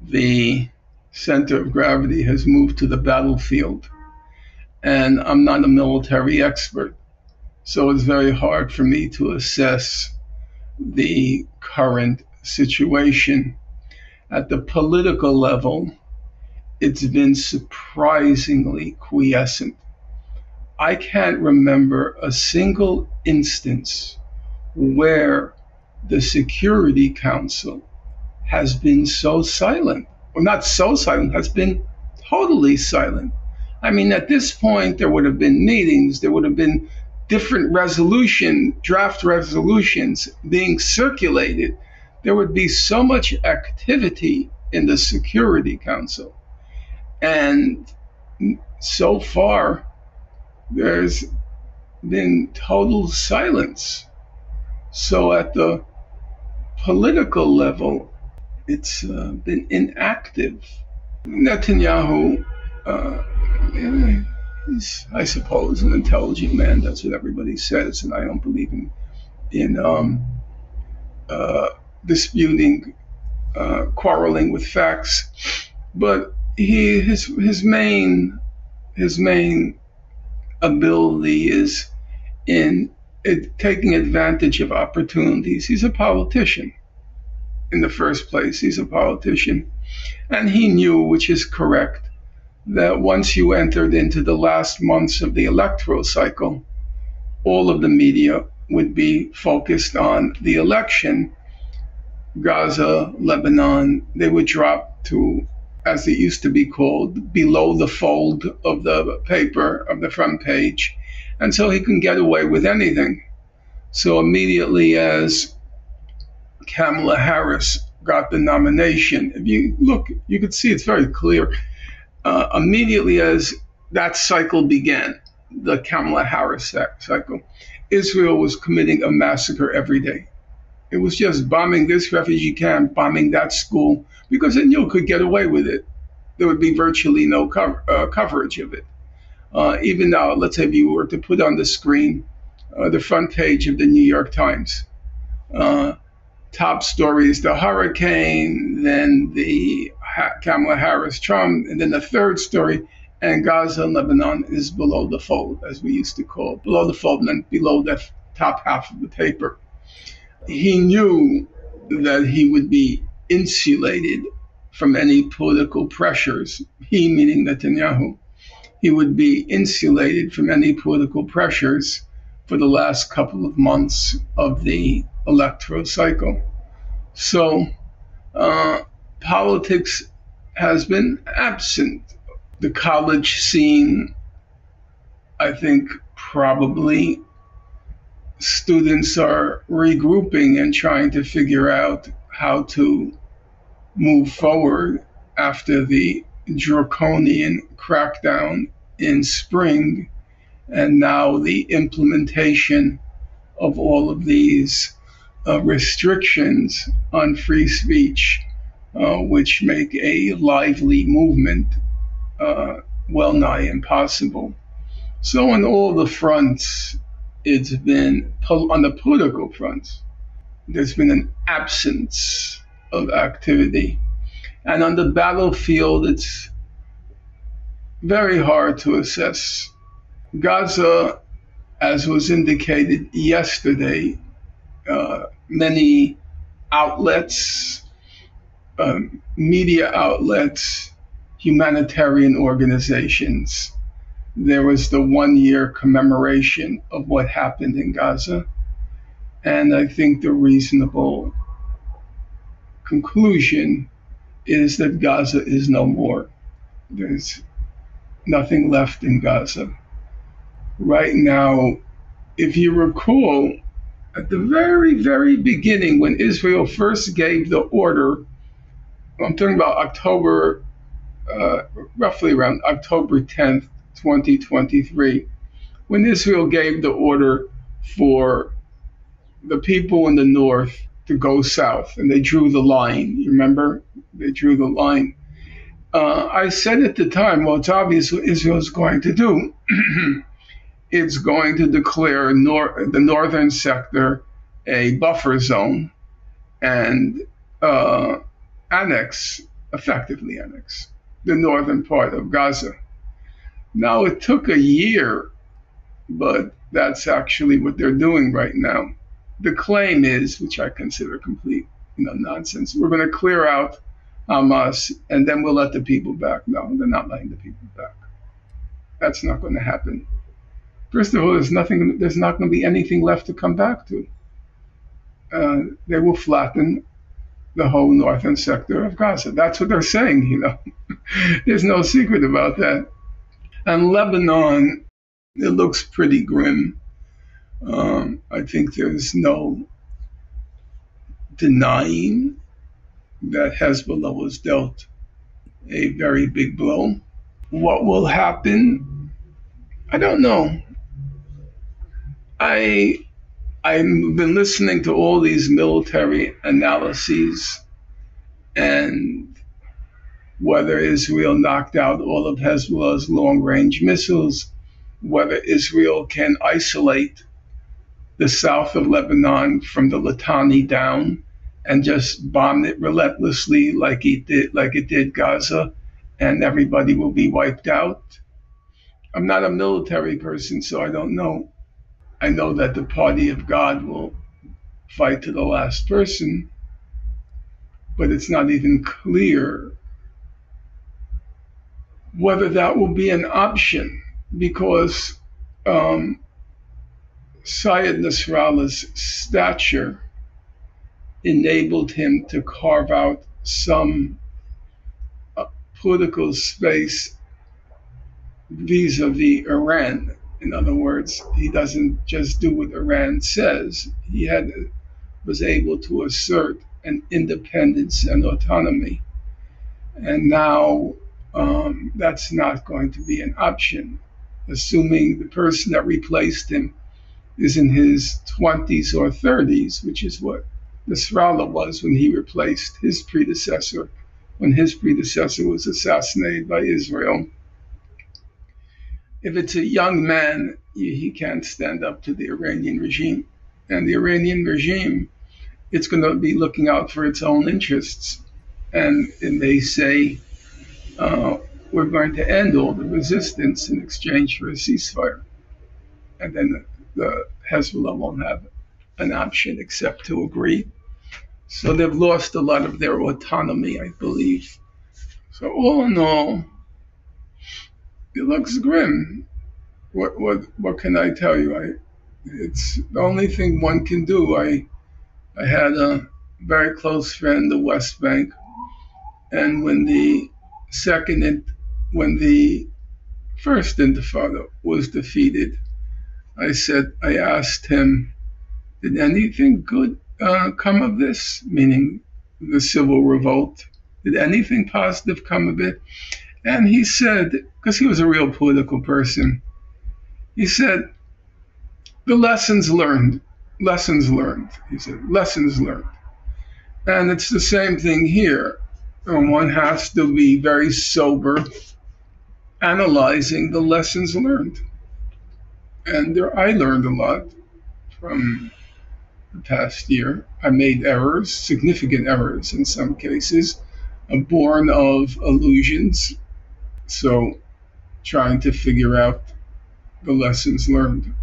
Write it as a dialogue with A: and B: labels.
A: the center of gravity has moved to the battlefield. And I'm not a military expert, so it's very hard for me to assess the current situation. At the political level, it's been surprisingly quiescent. I can't remember a single instance where the Security Council has been so silent, or not so silent, has been totally silent. I mean, at this point, there would have been meetings, there would have been different draft resolutions being circulated. There would be so much activity in the Security Council. And so far, there's been total silence. So at the political level, it's been inactive. Netanyahu, he's, I suppose, an intelligent man. That's what everybody says, and I don't believe in disputing, quarreling with facts. But his main ability is in taking advantage of opportunities. He's a politician. In the first place, he's a politician. And he knew, which is correct, that once you entered into the last months of the electoral cycle, all of the media would be focused on the election. Gaza, Lebanon, they would drop to, as it used to be called, below the fold of the paper, of the front page. And so he can get away with anything. So immediately as Kamala Harris got the nomination, if you look, you could see it's very clear. Immediately as that cycle began, the Kamala Harris cycle, Israel was committing a massacre every day. It was just bombing this refugee camp, bombing that school, because it knew it could get away with it. There would be virtually no coverage of it. Even now, let's say if you were to put on the screen the front page of the New York Times, top story is the hurricane, then the Kamala Harris-Trump, and then the third story, and Gaza and Lebanon is below the fold, as we used to call it, below the fold, and then below the top half of the paper. He knew that he would be insulated from any political pressures. He, meaning Netanyahu, he would be insulated from any political pressures for the last couple of months of the electoral cycle. So politics has been absent. The college scene, I think probably students are regrouping and trying to figure out how to move forward after the draconian crackdown in spring, and now the implementation of all of these restrictions on free speech, which make a lively movement well nigh impossible. So on all the fronts, it's been, on the political front, there's been an absence of activity. And on the battlefield, it's very hard to assess. Gaza, as was indicated yesterday, many outlets, media outlets, humanitarian organizations, there was the 1-year commemoration of what happened in Gaza. And I think the reasonable conclusion is that Gaza is no more. There's nothing left in Gaza. Right now, if you recall, at the very, very beginning, when Israel first gave the order, I'm talking about October, roughly around October 10th, 2023, when Israel gave the order for the people in the north to go south, and they drew the line. You remember? They drew the line. I said at the time, well, it's obvious what Israel is going to do. It's going to declare the northern sector a buffer zone and annex effectively annex the northern part of Gaza. Now, it took a year, but that's actually what they're doing right now. The claim is, which I consider complete nonsense, we're going to clear out Hamas and then we'll let the people back. No, they're not letting the people back. That's not going to happen. First of all, there's not going to be anything left to come back to. They will flatten the whole northern sector of Gaza. That's what they're saying, There's no secret about that. And Lebanon, it looks pretty grim. I think there's no denying that Hezbollah was dealt a very big blow. What will happen? I don't know. I've been listening to all these military analyses and whether Israel knocked out all of Hezbollah's long-range missiles, whether Israel can isolate the south of Lebanon from the Litani down and just bomb it relentlessly like it did Gaza, and everybody will be wiped out. I'm not a military person, so I don't know. I know that the party of God will fight to the last person, but it's not even clear whether that will be an option, because Syed Nasrallah's stature enabled him to carve out some political space vis-a-vis Iran. In other words, he doesn't just do what Iran says. He was able to assert an independence and autonomy. And now that's not going to be an option, assuming the person that replaced him is in his 20s or 30s, which is what Nasrallah was when he replaced his predecessor, when his predecessor was assassinated by Israel. If it's a young man, he can't stand up to the Iranian regime. And the Iranian regime, it's going to be looking out for its own interests. And it may say, we're going to end all the resistance in exchange for a ceasefire. And then the Hezbollah won't have an option except to agree. So they've lost a lot of their autonomy, I believe. So all in all, it looks grim. What can I tell you? It's the only thing one can do. I had a very close friend in the West Bank, and when the first Intifada was defeated, I asked him, did anything good come of this? Meaning the civil revolt. Did anything positive come of it? And he said, because he was a real political person, he said, the lessons learned. He said, lessons learned. And it's the same thing here. One has to be very sober, analyzing the lessons learned. And I learned a lot from the past year. I made errors, significant errors in some cases, born of illusions. So trying to figure out the lessons learned.